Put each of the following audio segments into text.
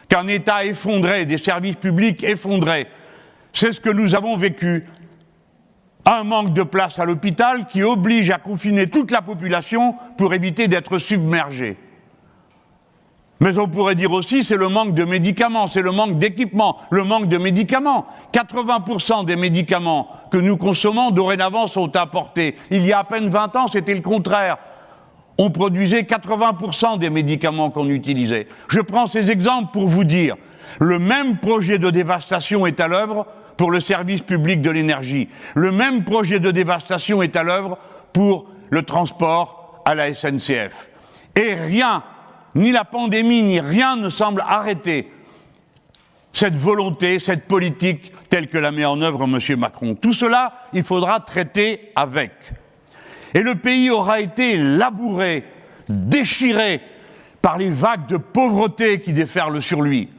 qu'un État effondré, des services publics effondrés. C'est ce que nous avons vécu. Un manque de place à l'hôpital qui oblige à confiner toute la population pour éviter d'être submergé. Mais on pourrait dire aussi c'est le manque de médicaments, c'est le manque d'équipements, le manque de médicaments. 80% des médicaments que nous consommons dorénavant sont importés. Il y a à peine 20 ans, c'était le contraire. On produisait 80% des médicaments qu'on utilisait. Je prends ces exemples pour vous dire, le même projet de dévastation est à l'œuvre pour le service public de l'énergie. Le même projet de dévastation est à l'œuvre pour le transport à la SNCF. Et rien, ni la pandémie, ni rien ne semble arrêter cette volonté, cette politique telle que la met en œuvre M. Macron. Tout cela, il faudra traiter avec. Et le pays aura été labouré, déchiré par les vagues de pauvreté qui déferlent sur lui.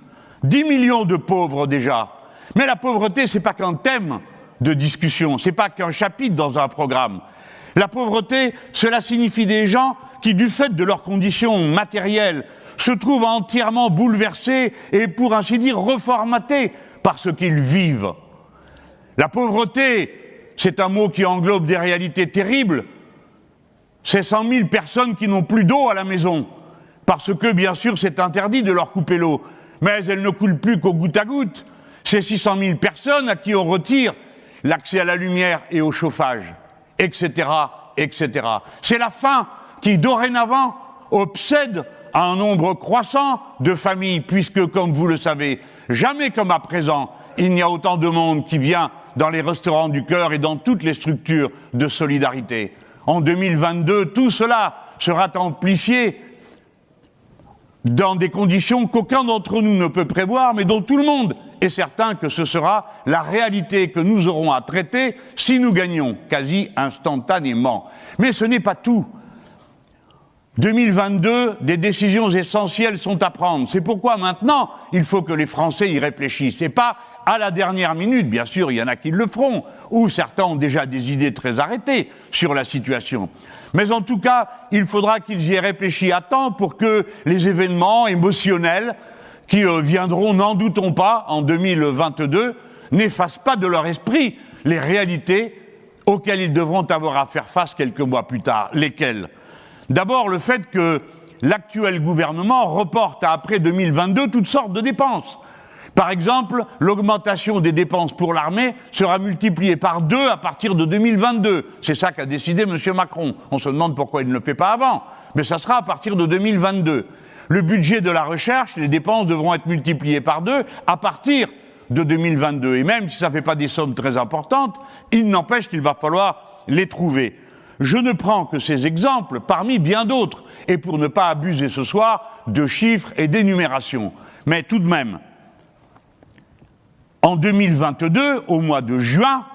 10 millions de pauvres déjà. Mais la pauvreté, c'est pas qu'un thème de discussion, c'est pas qu'un chapitre dans un programme. La pauvreté, cela signifie des gens qui, du fait de leurs conditions matérielles, se trouvent entièrement bouleversés et, pour ainsi dire, reformatés par ce qu'ils vivent. La pauvreté, c'est un mot qui englobe des réalités terribles. C'est 100 000 personnes qui n'ont plus d'eau à la maison, parce que, bien sûr, c'est interdit de leur couper l'eau. Mais elle ne coule plus qu'au goutte à goutte. C'est 600 000 personnes à qui on retire l'accès à la lumière et au chauffage, etc., etc. C'est la faim qui, dorénavant, obsède un nombre croissant de familles, puisque, comme vous le savez, jamais comme à présent, il n'y a autant de monde qui vient dans les restaurants du cœur et dans toutes les structures de solidarité. En 2022, tout cela sera amplifié dans des conditions qu'aucun d'entre nous ne peut prévoir, mais dont tout le monde est certain que ce sera la réalité que nous aurons à traiter si nous gagnons quasi instantanément. Mais ce n'est pas tout. 2022, des décisions essentielles sont à prendre. C'est pourquoi maintenant, il faut que les Français y réfléchissent. Et pas à la dernière minute, bien sûr, il y en a qui le feront, ou certains ont déjà des idées très arrêtées sur la situation. Mais en tout cas, il faudra qu'ils y aient réfléchi à temps pour que les événements émotionnels qui viendront, n'en doutons pas, en 2022, n'effacent pas de leur esprit les réalités auxquelles ils devront avoir à faire face quelques mois plus tard. Lesquelles ? D'abord, le fait que l'actuel gouvernement reporte à après 2022 toutes sortes de dépenses. Par exemple, l'augmentation des dépenses pour l'armée sera multipliée par 2 à partir de 2022. C'est ça qu'a décidé M. Macron. On se demande pourquoi il ne le fait pas avant, mais ça sera à partir de 2022. Le budget de la recherche, les dépenses devront être multipliées par 2 à partir de 2022. Et même si ça ne fait pas des sommes très importantes, il n'empêche qu'il va falloir les trouver. Je ne prends que ces exemples parmi bien d'autres, et pour ne pas abuser ce soir de chiffres et d'énumérations. Mais tout de même, en 2022, au mois de juin,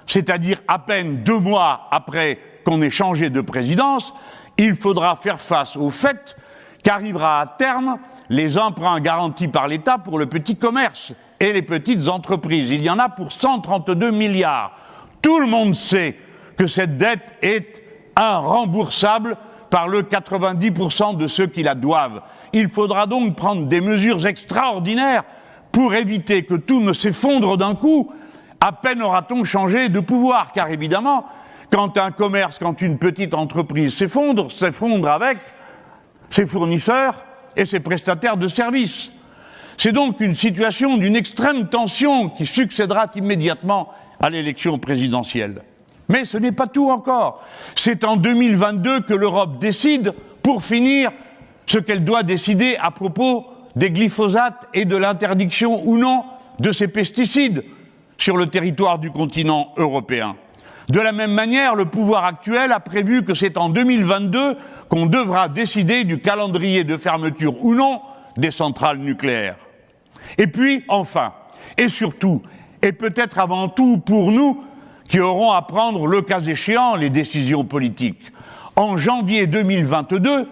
c'est-à-dire à peine 2 mois après qu'on ait changé de présidence, il faudra faire face au fait qu'arrivera à terme les emprunts garantis par l'État pour le petit commerce et les petites entreprises. Il y en a pour 132 milliards. Tout le monde sait que cette dette est irremboursable par le 90% de ceux qui la doivent. Il faudra donc prendre des mesures extraordinaires pour éviter que tout ne s'effondre d'un coup. À peine aura-t-on changé de pouvoir, car évidemment, quand un commerce, quand une petite entreprise s'effondre avec ses fournisseurs et ses prestataires de services. C'est donc une situation d'une extrême tension qui succédera immédiatement à l'élection présidentielle. Mais ce n'est pas tout encore. C'est en 2022 que l'Europe décide, pour finir, ce qu'elle doit décider à propos des glyphosates et de l'interdiction ou non de ces pesticides sur le territoire du continent européen. De la même manière, le pouvoir actuel a prévu que c'est en 2022 qu'on devra décider du calendrier de fermeture ou non des centrales nucléaires. Et puis, enfin, et surtout, et peut-être avant tout pour nous, qui auront à prendre, le cas échéant, les décisions politiques. En janvier 2022,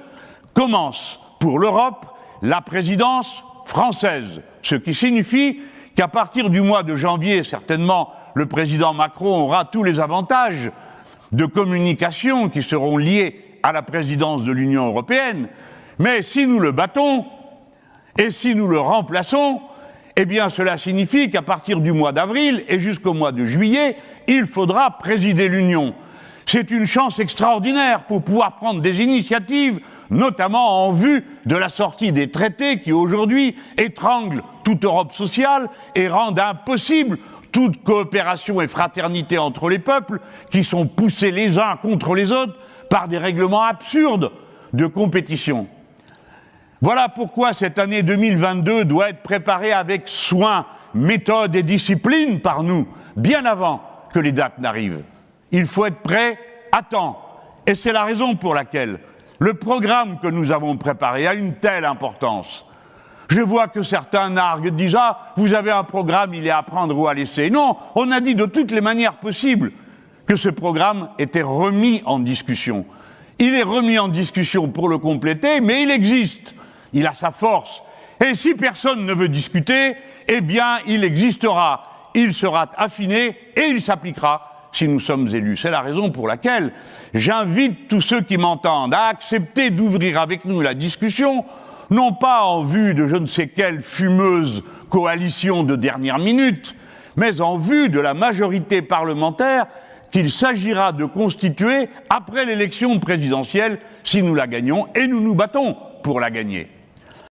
commence pour l'Europe la présidence française, ce qui signifie qu'à partir du mois de janvier, certainement, le président Macron aura tous les avantages de communication qui seront liés à la présidence de l'Union européenne. Mais si nous le battons, Et si nous le remplaçons, eh bien cela signifie qu'à partir du mois d'avril et jusqu'au mois de juillet, il faudra présider l'Union. C'est une chance extraordinaire pour pouvoir prendre des initiatives, notamment en vue de la sortie des traités qui aujourd'hui étranglent toute Europe sociale et rendent impossible toute coopération et fraternité entre les peuples qui sont poussés les uns contre les autres par des règlements absurdes de compétition. Voilà pourquoi cette année 2022 doit être préparée avec soin, méthode et discipline par nous, bien avant que les dates n'arrivent. Il faut être prêt à temps. Et c'est la raison pour laquelle le programme que nous avons préparé a une telle importance. Je vois que certains narguent, disent « Ah, vous avez un programme, il est à prendre ou à laisser ». Non, on a dit de toutes les manières possibles que ce programme était remis en discussion. Il est remis en discussion pour le compléter, mais il existe. Il a sa force. Et si personne ne veut discuter, eh bien, il existera. Il sera affiné et il s'appliquera si nous sommes élus. C'est la raison pour laquelle j'invite tous ceux qui m'entendent à accepter d'ouvrir avec nous la discussion, non pas en vue de je ne sais quelle fumeuse coalition de dernière minute, mais en vue de la majorité parlementaire qu'il s'agira de constituer après l'élection présidentielle si nous la gagnons, et nous nous battons pour la gagner.